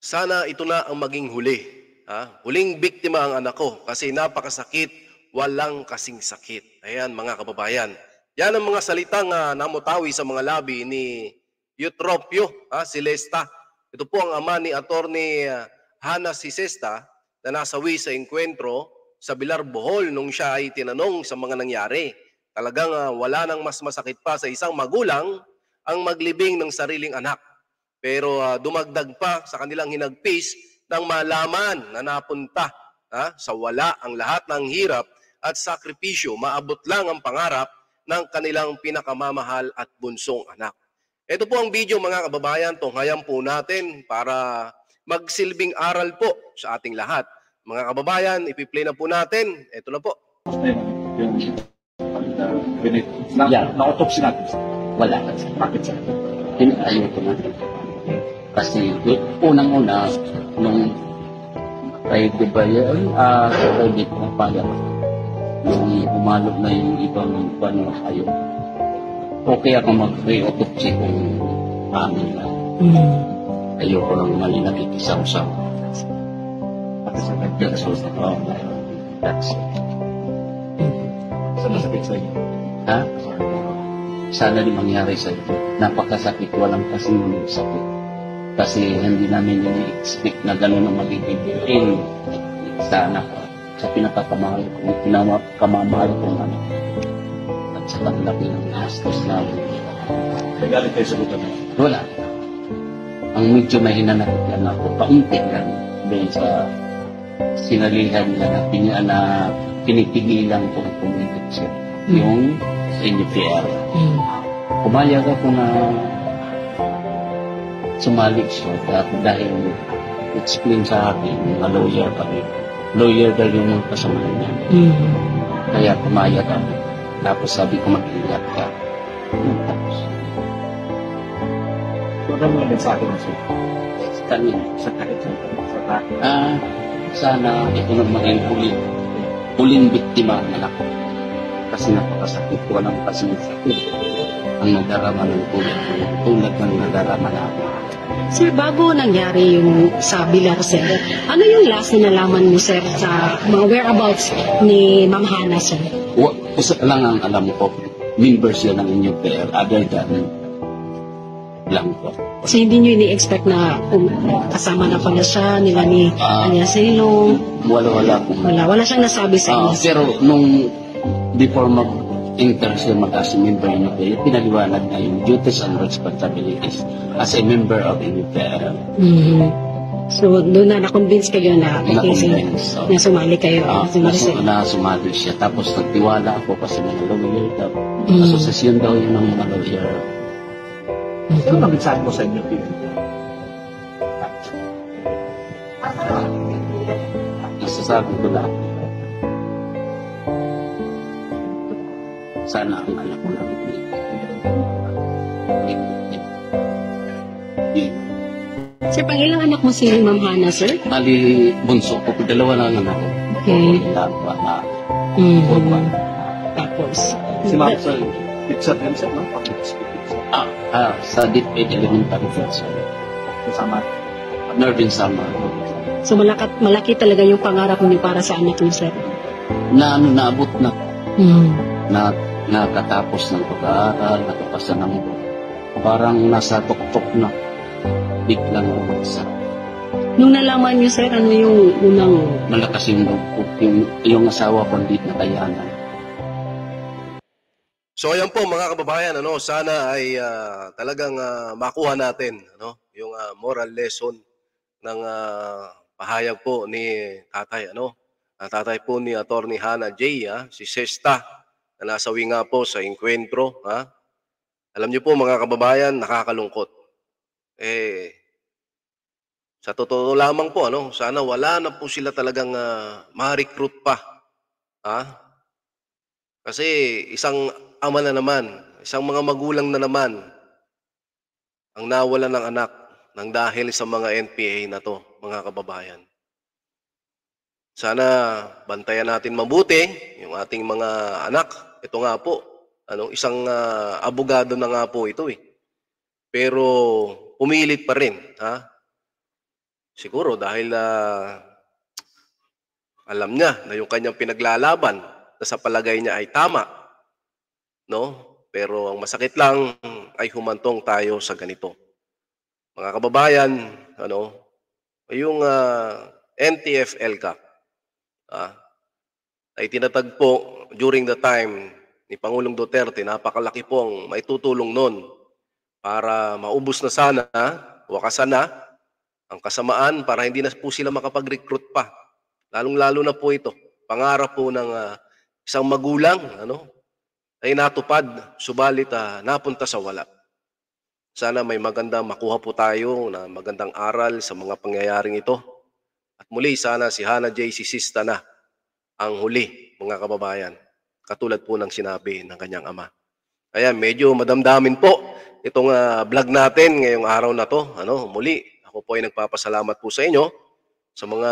Sana ito na ang maging huli. Huling biktima ang anak ko kasi napakasakit, walang kasing sakit. Ayan mga kababayan. Yan ang mga salitang namutawi sa mga labi ni Eutropio Silesta. Ito po ang ama ni Attorney Hana Sisesta na nasawi sa engkwentro sa Bilar, Bohol nung siya ay tinanong sa mga nangyari. Talagang wala nang mas masakit pa sa isang magulang ang maglibing ng sariling anak. Pero dumagdag pa sa kanilang hinagpis nang malaman na napunta sa wala ang lahat ng hirap at sakripisyo, maabot lang ang pangarap ng kanilang pinakamamahal at bunsong anak. Ito po ang video mga kababayan, tunghayan po natin para magsilbing aral po sa ating lahat. Mga kababayan, ipi-play na po natin. Ito na po. Na-autopsy natin. Wala. Bakit sir? Ayaw ko na. Kasi unang-una, nung di ba yun, sa audit ng payag, nung umalog na yung ibang ayaw. Okay ako mag-re-autopsy kung amin lang. Ayaw ko lang mali nakikisaw-saw. That's so, masakit sa iyo? Ha? Sana din mangyari sa iyo. Napakasakit, walang kasing sakit. Kasi hindi namin ini-expect na gano'n ang magiging pain sa anak ko. Sa pinakakamahal ko, pinakamamahal kong anak. At sa panlaki ng gastos namin. Nagalit kayo sa lugar mo? Wala. Ang medyo mahina na lang ako, paunti lang. Dahil sa sinalihan nila na pinipigilan kong communication. Yung NPR. Pumayag ako na sumalik siya dahil explain sa akin, mga lawyer kami. Lawyer daw yung mga kasama niya. Kaya pumayag ako. Tapos sabi ko mag-ingat ka. Tapos. So, ano mga mensahe mo siya? Kanina. Sa kahit sa kahit. Sana ito na maging huling biktima ng anak ko. Kasi napakasakit, walang kasing sakit. Ang nadarama ng tulad ng nadarama namin. Sir, bago nangyari yung sa Bilar, sir, ano yung last na nalaman mo, sir, sa mga whereabouts ni Ma'am Hana, sir? Usa lang ang alam ko, members yan ng inyong pair, other than lang po. So, hindi nyo ini-expect na kasama na pala siya, nila ni Anya Silong? Wala po. Wala siyang nasabi sa inyo. Pero nung before mag-enter siya mag-as member ng UPL, pinaliwanag na yung duties and responsibilities as a member of UPL. So, doon na na-convince kayo na na sumali kayo. Sumali siya. Tapos nagtiwala ako kasi mga lawyer daw. Asosasyon daw yun ng mga lawyer. Ano ang mensahe mo sa inyo, Pino? Masasabi ko lang. Sana ang anak ko lang Sir, pangilang anak mo si Ma'am Hana, sir? Bali, bunso ko. Dalawa lang ang anak ko. Okay. Urban. Tapos? Si Ma'am Sir, picture din siya, no? Sa DepEd Elementary School. Kasama. Nervin Summer. So, malaki talaga yung pangarap niyo para sa anak niyo, sir? Naabot na. Nakatapos ng pag-aaral, nakapasa ng parang nasa tuktok na. Biglang sa Nung nalaman niyo, sir, ano yung unang... malakas yung yung asawa ko hindi na kayanan. So ayan po mga kababayan, sana ay talagang makuha natin yung moral lesson ng pahayag po ni tatay, tatay po ni Attorney Hana J, si Sesta, na nasawi nga po sa engkwentro. Alam niyo po mga kababayan, nakakalungkot. Sa totoo lamang po, sana wala na po sila talagang ma-recruit pa. Kasi isang ama na naman, isang mga magulang na naman ang nawala ng anak nang dahil sa mga NPA na to, mga kababayan. Sana bantayan natin mabuti yung ating mga anak. Ito nga po, isang abogado na nga po ito . Pero pumilit pa rin, Siguro dahil alam niya na yung kanyang pinaglalaban na sa palagay niya ay tama, no? Pero ang masakit lang ay humantong tayo sa ganito. Mga kababayan, ano, yung NTF-EL Cup, ah, ay tinatagpo during the time ni Pangulong Duterte, napakalaki po ang maitutulong nun para maubos na sana, wakasan na ang kasamaan para hindi na po sila makapag-recruit pa. Lalong-lalo na po ito, pangarap po ng isang magulang, ano, ay natupad, subalit napunta sa wala. Sana may magandang makuha po tayo na magandang aral sa mga pangyayaring ito. At muli, sana si Hannah J. Sisista na ang huli, mga kababayan. Katulad po ng sinabi ng kanyang ama. Ayan, medyo madamdamin po itong vlog natin ngayong araw na to. Ano, muli, ako po ay nagpapasalamat po sa inyo. Sa mga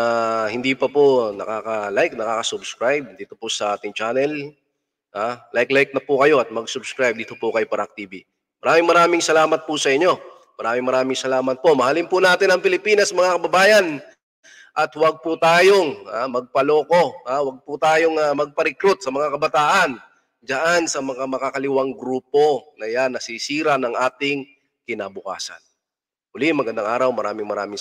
hindi pa po nakaka-like, nakaka-subscribe dito po sa ating channel. Like na po kayo at mag-subscribe dito po kay Parak TV. Maraming salamat po sa inyo. Maraming salamat po. Mahalin po natin ang Pilipinas, mga kababayan. At huwag po tayong magpaloko. Huwag po tayong magpa-recruit sa mga kabataan diyan sa mga makakaliwang grupo na yan nasisira ng ating kinabukasan. Uli, magandang araw. Maraming salamat.